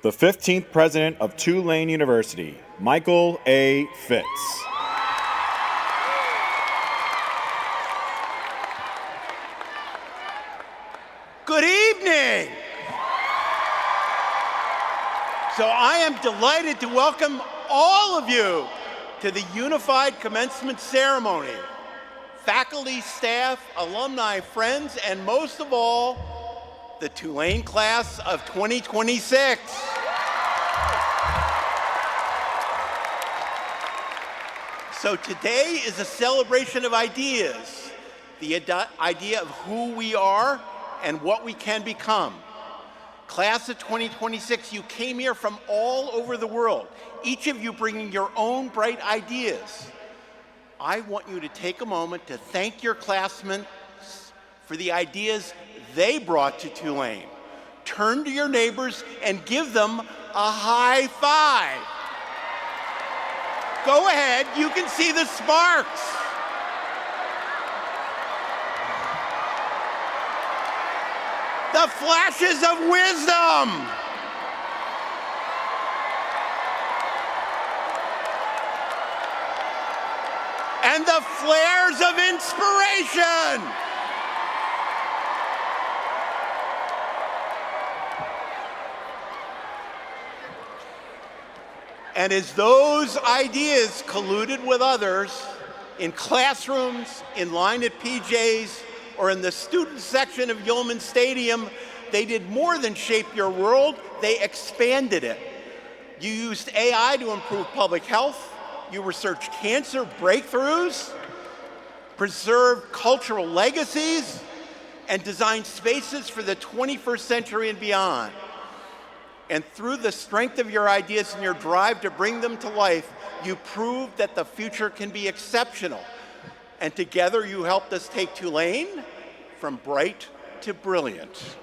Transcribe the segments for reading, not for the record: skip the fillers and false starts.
the 15th President of Tulane University, Michael A. Fitz. Good evening. So I am delighted to welcome all of you to the Unified Commencement Ceremony. Faculty, staff, alumni, friends, and most of all, the Tulane class of 2026. So today is a celebration of ideas, the idea of who we are and what we can become. Class of 2026, you came here from all over the world, each of you bringing your own bright ideas. I want you to take a moment to thank your classmates for the ideas they brought to Tulane. Turn to your neighbors and give them a high five. Go ahead, you can see the sparks. The flashes of wisdom. And the flares of inspiration. And as those ideas colluded with others in classrooms, in line at PJ's, or in the student section of Yulman Stadium, they did more than shape your world, they expanded it. You used AI to improve public health, you researched cancer breakthroughs, preserved cultural legacies, and designed spaces for the 21st century and beyond. And through the strength of your ideas and your drive to bring them to life, you proved that the future can be exceptional. And together you helped us take Tulane from bright to brilliant.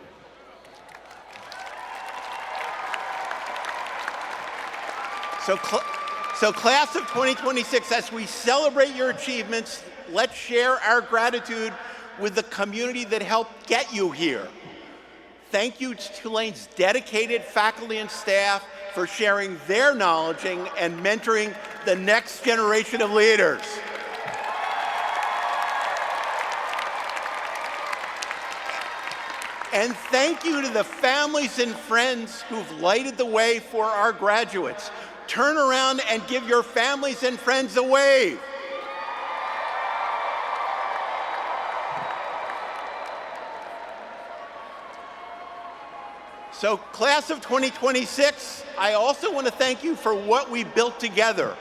So class of 2026, as we celebrate your achievements, let's share our gratitude with the community that helped get you here. Thank you to Tulane's dedicated faculty and staff for sharing their knowledge and mentoring the next generation of leaders. And thank you to the families and friends who've lighted the way for our graduates. Turn around and give your families and friends a wave. So, class of 2026, I also want to thank you for what we built together.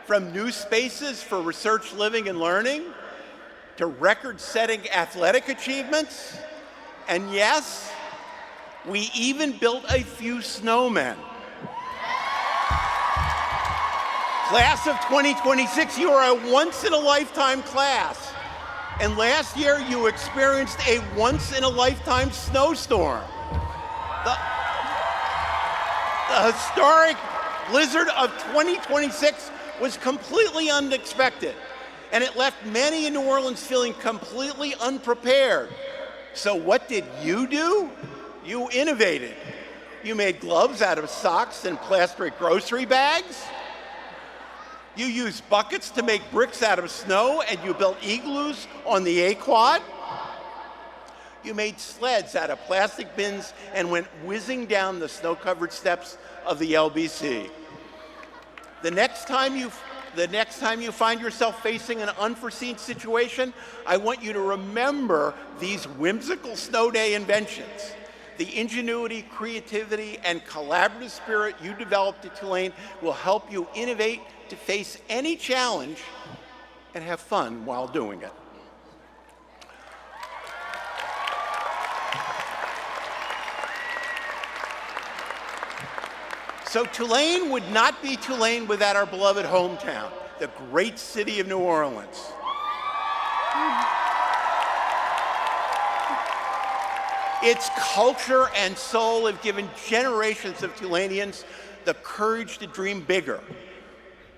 From new spaces for research, living, and learning, to record-setting athletic achievements, and yes, we even built a few snowmen. Class of 2026, you are a once-in-a-lifetime class. And last year, you experienced a once-in-a-lifetime snowstorm. The historic blizzard of 2026 was completely unexpected, and it left many in New Orleans feeling completely unprepared. So what did you do? You innovated. You made gloves out of socks and plastic grocery bags. You used buckets to make bricks out of snow, and you built igloos on the A-Quad. You made sleds out of plastic bins and went whizzing down the snow-covered steps of the LBC. The next time you find yourself facing an unforeseen situation, I want you to remember these whimsical snow day inventions. The ingenuity, creativity, and collaborative spirit you developed at Tulane will help you innovate to face any challenge and have fun while doing it. So Tulane would not be Tulane without our beloved hometown, the great city of New Orleans. Its culture and soul have given generations of Tulaneans the courage to dream bigger.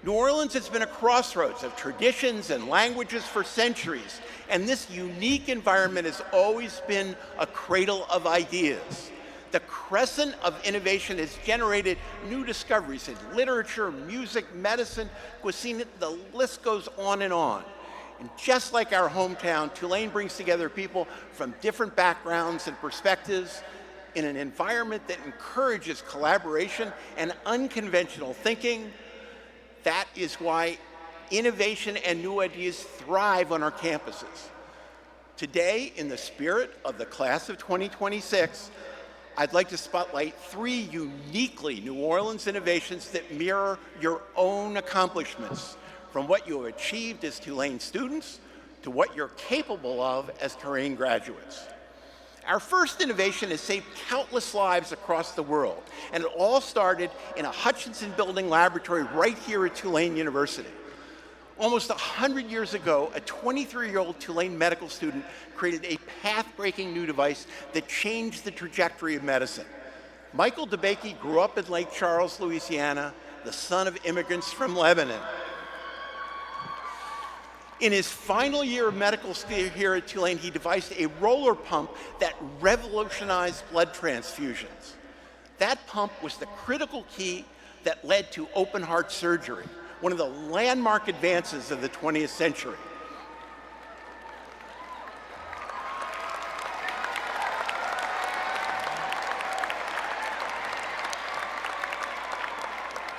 New Orleans has been a crossroads of traditions and languages for centuries, and this unique environment has always been a cradle of ideas. The crescent of innovation has generated new discoveries in literature, music, medicine, cuisine, the list goes on and on. And just like our hometown, Tulane brings together people from different backgrounds and perspectives in an environment that encourages collaboration and unconventional thinking. That is why innovation and new ideas thrive on our campuses. Today, in the spirit of the class of 2026, I'd like to spotlight 3 uniquely New Orleans innovations that mirror your own accomplishments, from what you have achieved as Tulane students to what you're capable of as Tulane graduates. Our first innovation has saved countless lives across the world, and it all started in a Hutchinson Building laboratory right here at Tulane University. Almost 100 years ago, a 23-year-old Tulane medical student created a path-breaking new device that changed the trajectory of medicine. Michael DeBakey grew up in Lake Charles, Louisiana, the son of immigrants from Lebanon. In his final year of medical school here at Tulane, he devised a roller pump that revolutionized blood transfusions. That pump was the critical key that led to open heart surgery, one of the landmark advances of the 20th century.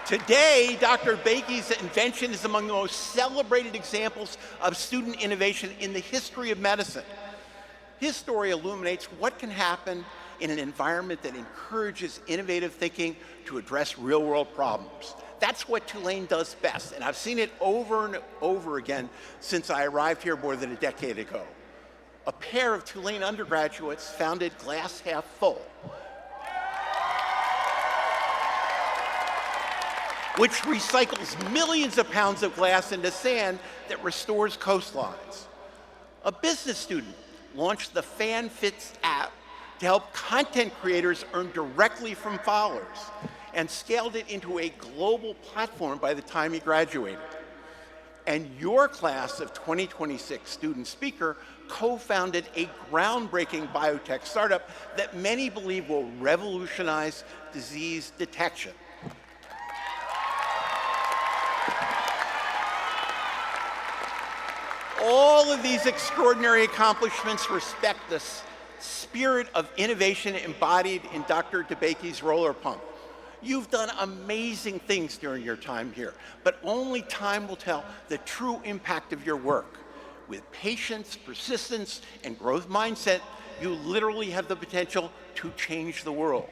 Today, Dr. Bakey's invention is among the most celebrated examples of student innovation in the history of medicine. His story illuminates what can happen in an environment that encourages innovative thinking to address real-world problems. That's what Tulane does best, and I've seen it over and over again since I arrived here more than a decade ago. A pair of Tulane undergraduates founded Glass Half Full, which recycles millions of pounds of glass into sand that restores coastlines. A business student launched the FanFits app to help content creators earn directly from followers, and scaled it into a global platform by the time he graduated. And your class of 2026 student speaker co-founded a groundbreaking biotech startup that many believe will revolutionize disease detection. All of these extraordinary accomplishments respect the spirit of innovation embodied in Dr. DeBakey's roller pump. You've done amazing things during your time here, but only time will tell the true impact of your work. With patience, persistence, and growth mindset, you literally have the potential to change the world.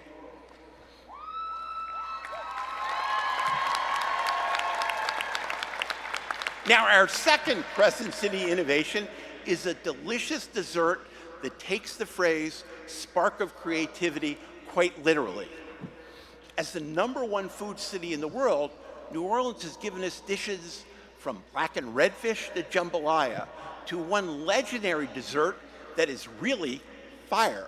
Now, our second Crescent City innovation is a delicious dessert that takes the phrase spark of creativity quite literally. As the #1 food city in the world, New Orleans has given us dishes from blackened redfish to jambalaya to one legendary dessert that is really fire.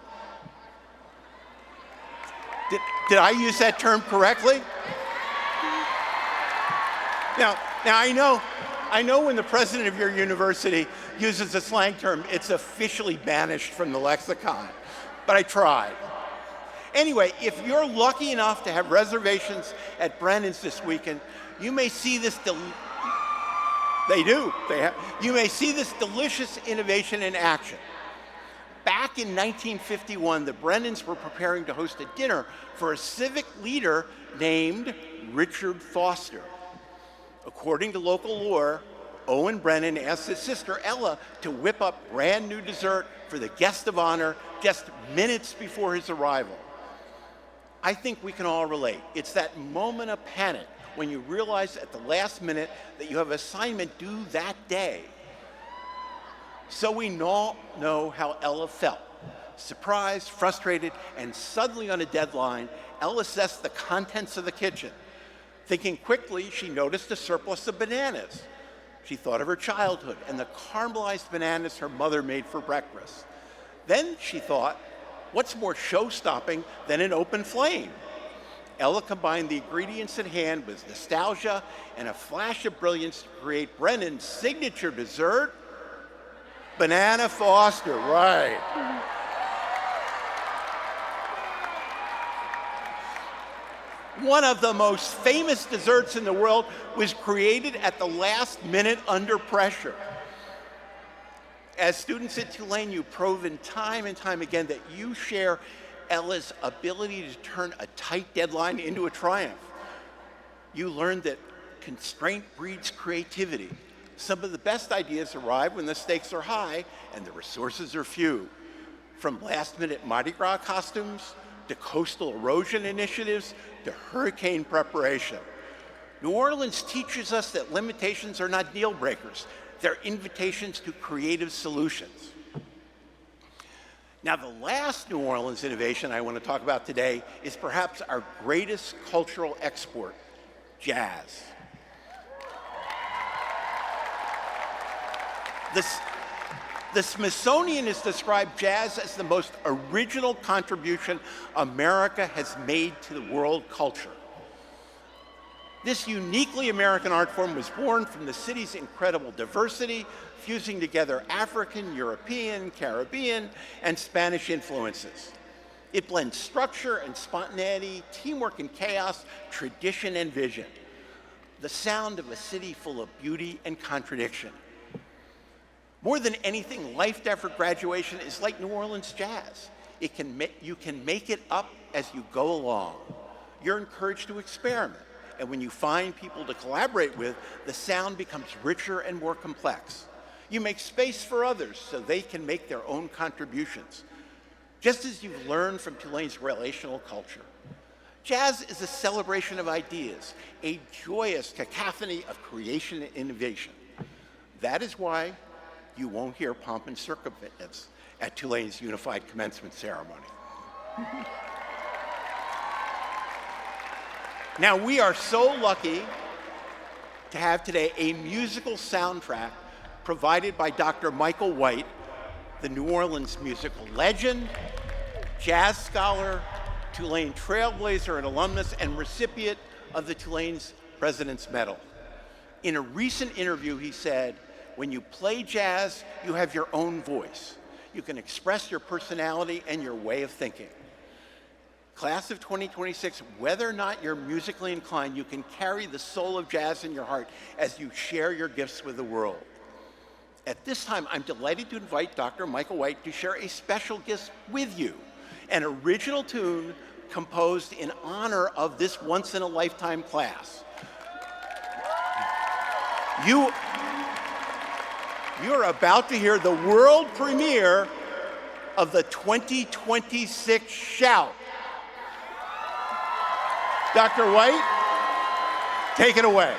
Did I use that term correctly? Now I know when the president of your university uses a slang term, it's officially banished from the lexicon, but I tried. Anyway, if you're lucky enough to have reservations at Brennan's this weekend, you may see this you may see this delicious innovation in action. Back in 1951, the Brennans were preparing to host a dinner for a civic leader named Richard Foster. According to local lore, Owen Brennan asked his sister Ella to whip up brand new dessert for the guest of honor just minutes before his arrival. I think we can all relate. It's that moment of panic when you realize at the last minute that you have an assignment due that day. So we all know how Ella felt. Surprised, frustrated, and suddenly on a deadline, Ella assessed the contents of the kitchen. Thinking quickly, she noticed a surplus of bananas. She thought of her childhood and the caramelized bananas her mother made for breakfast. Then she thought, what's more show-stopping than an open flame? Ella combined the ingredients at hand with nostalgia and a flash of brilliance to create Brennan's signature dessert, Banana Foster, right. One of the most famous desserts in the world was created at the last minute under pressure. As students at Tulane, you've proven time and time again that you share Ella's ability to turn a tight deadline into a triumph. You learned that constraint breeds creativity. Some of the best ideas arrive when the stakes are high and the resources are few. From last-minute Mardi Gras costumes, to coastal erosion initiatives, to hurricane preparation. New Orleans teaches us that limitations are not deal breakers. They're invitations to creative solutions. Now, the last New Orleans innovation I want to talk about today is perhaps our greatest cultural export, jazz. The Smithsonian has described jazz as the most original contribution America has made to the world culture. This uniquely American art form was born from the city's incredible diversity, fusing together African, European, Caribbean, and Spanish influences. It blends structure and spontaneity, teamwork and chaos, tradition and vision. The sound of a city full of beauty and contradiction. More than anything, life after graduation is like New Orleans jazz. You can make it up as you go along. You're encouraged to experiment. And when you find people to collaborate with, the sound becomes richer and more complex. You make space for others so they can make their own contributions. Just as you've learned from Tulane's relational culture. Jazz is a celebration of ideas, a joyous cacophony of creation and innovation. That is why you won't hear pomp and circumstance at Tulane's unified commencement ceremony. Now, we are so lucky to have today a musical soundtrack provided by Dr. Michael White, the New Orleans musical legend, jazz scholar, Tulane trailblazer and alumnus, and recipient of the Tulane's President's Medal. In a recent interview, he said, "When you play jazz, you have your own voice. You can express your personality and your way of thinking. Class of 2026, whether or not you're musically inclined, you can carry the soul of jazz in your heart as you share your gifts with the world." At this time, I'm delighted to invite Dr. Michael White to share a special gift with you, an original tune composed in honor of this once-in-a-lifetime class. You are about to hear the world premiere of the 2026 Shout. Dr. White, take it away.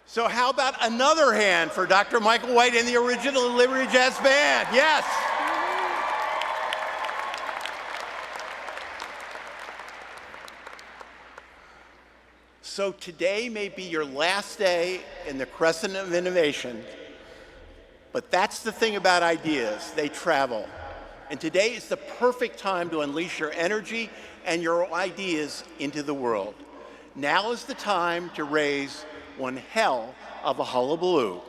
So how about another hand for Dr. Michael White and the original Liberty Jazz Band? Yes. So today may be your last day in the crescent of innovation, but that's the thing about ideas, they travel. And today is the perfect time to unleash your energy and your ideas into the world. Now is the time to raise one hell of a hullabaloo.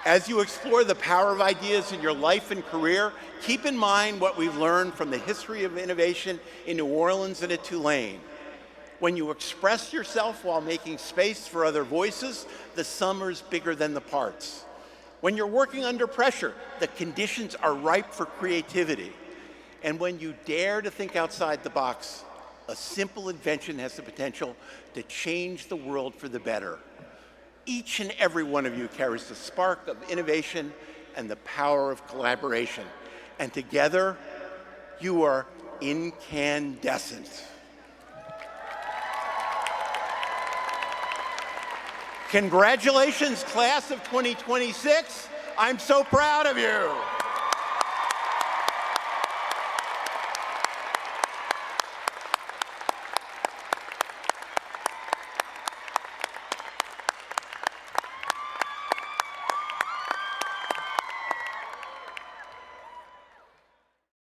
As you explore the power of ideas in your life and career, keep in mind what we've learned from the history of innovation in New Orleans and at Tulane. When you express yourself while making space for other voices, the sum is bigger than the parts. When you're working under pressure, the conditions are ripe for creativity. And when you dare to think outside the box, a simple invention has the potential to change the world for the better. Each and every one of you carries the spark of innovation and the power of collaboration. And together, you are incandescent. Congratulations, class of 2026. I'm so proud of you.